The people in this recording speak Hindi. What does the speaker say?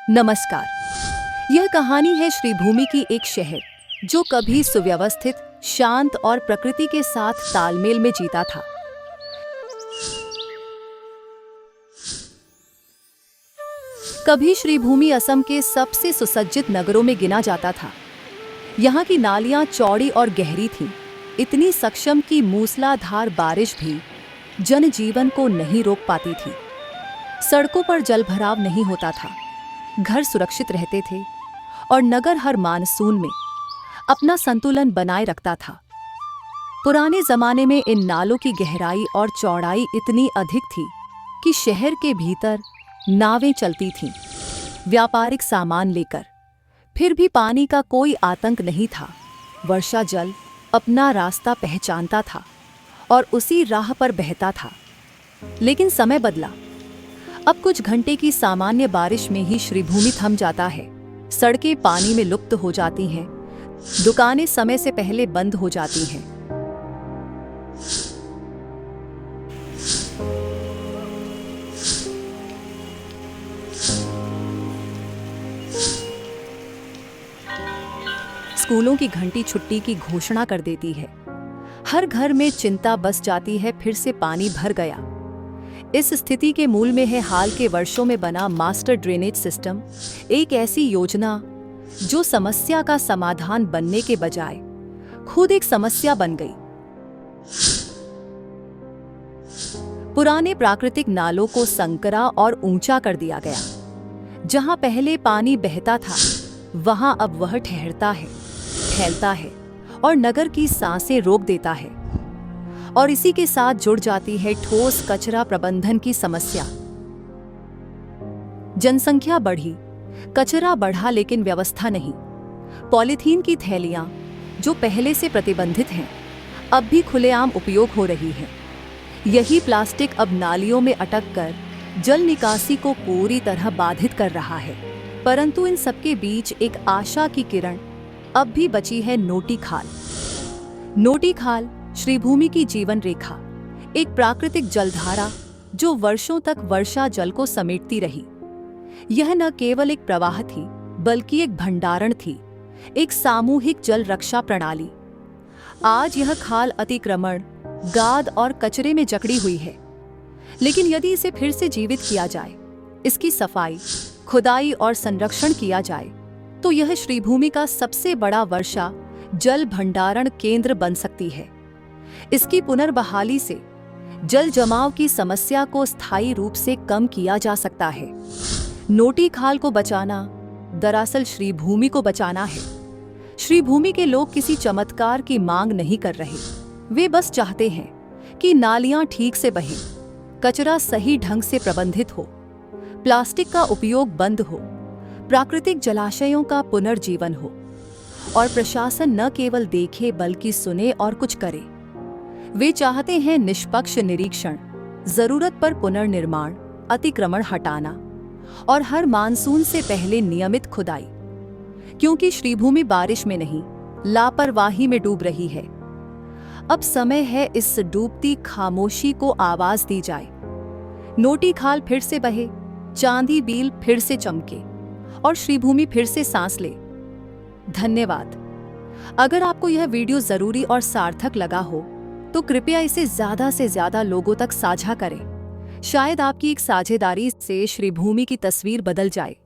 नमस्कार। यह कहानी है श्रीभूमि की एक शहर जो कभी सुव्यवस्थित, शांत और प्रकृति के साथ तालमेल में जीता था। कभी श्रीभूमि असम के सबसे सुसज्जित नगरों में गिना जाता था। यहाँ की नालियाँ चौड़ी और गहरी थीं, इतनी सक्षम कि मूसलाधार बारिश भी जनजीवन को नहीं रोक पाती थी। सड़कों पर जलभराव नहीं होता था, घर सुरक्षित रहते थे और नगर हर मानसून में अपना संतुलन बनाए रखता था। पुराने जमाने में इन नालों की गहराई और चौड़ाई इतनी अधिक थी कि शहर के भीतर नावें चलती थीं, व्यापारिक सामान लेकर। फिर भी पानी का कोई आतंक नहीं था। वर्षा जल अपना रास्ता पहचानता था और उसी राह पर बहता था। लेकिन समय बदला। अब कुछ घंटे की सामान्य बारिश में ही श्रीभूमि थम जाता है। सड़कें पानी में लुप्त हो जाती हैं, दुकानें समय से पहले बंद हो जाती हैं। स्कूलों की घंटी छुट्टी की घोषणा कर देती है। हर घर में चिंता बस जाती है, फिर से पानी भर गया। इस स्थिति के मूल में है हाल के वर्षों में बना मास्टर ड्रेनेज सिस्टम, एक ऐसी योजना जो समस्या का समाधान बनने के बजाय खुद एक समस्या बन गई। पुराने प्राकृतिक नालों को संकरा और ऊंचा कर दिया गया। जहां पहले पानी बहता था, वहां अब वह ठहरता है, फैलता है और नगर की सांसें रोक देता है। और इसी के साथ जुड़ जाती है ठोस कचरा प्रबंधन की समस्या। जनसंख्या बढ़ी, कचरा बढ़ा, लेकिन व्यवस्था नहीं। पॉलीथीन की थैलियां, जो पहले से प्रतिबंधित हैं, अब भी खुलेआम उपयोग हो रही हैं। यही प्लास्टिक अब नालियों में अटक कर जल निकासी को पूरी तरह बाधित कर रहा है। परंतु इन सबके बीच एक आशा की किरण अब भी बची है। नोटी खाल। नोटी खाल श्रीभूमि की जीवन रेखा, एक प्राकृतिक जलधारा जो वर्षों तक वर्षा जल को समेटती रही। यह न केवल एक प्रवाह थी, बल्कि एक भंडारण थी, एक सामूहिक जल रक्षा प्रणाली। आज यह खाल अतिक्रमण, गाद और कचरे में जकड़ी हुई है। लेकिन यदि इसे फिर से जीवित किया जाए, इसकी सफाई, खुदाई और संरक्षण किया जाए, तो यह श्रीभूमि का सबसे बड़ा वर्षा जल भंडारण केंद्र बन सकती है। इसकी पुनर्बहाली से जल जमाव की समस्या को स्थायी रूप से कम किया जा सकता है। नोटी खाल को बचाना दरअसल श्रीभूमि को बचाना है। श्रीभूमि के लोग किसी चमत्कार की मांग नहीं कर रहे। वे बस चाहते हैं कि नालियां ठीक से बहें, कचरा सही ढंग से प्रबंधित हो, प्लास्टिक का उपयोग बंद हो, प्राकृतिक जलाशयों का पुनर्जीवन हो और प्रशासन न केवल देखे बल्कि सुने और कुछ करे। वे चाहते हैं निष्पक्ष निरीक्षण, जरूरत पर पुनर्निर्माण, अतिक्रमण हटाना और हर मानसून से पहले नियमित खुदाई। क्योंकि श्रीभूमि बारिश में नहीं, लापरवाही में डूब रही है। अब समय है इस डूबती खामोशी को आवाज दी जाए। नोटी खाल फिर से बहे, चांदी बील फिर से चमके और श्रीभूमि फिर से सांस ले। धन्यवाद। अगर आपको यह वीडियो जरूरी और सार्थक लगा हो तो कृपया इसे ज्यादा से ज्यादा लोगों तक साझा करें। शायद आपकी एक साझेदारी से श्रीभूमि की तस्वीर बदल जाए।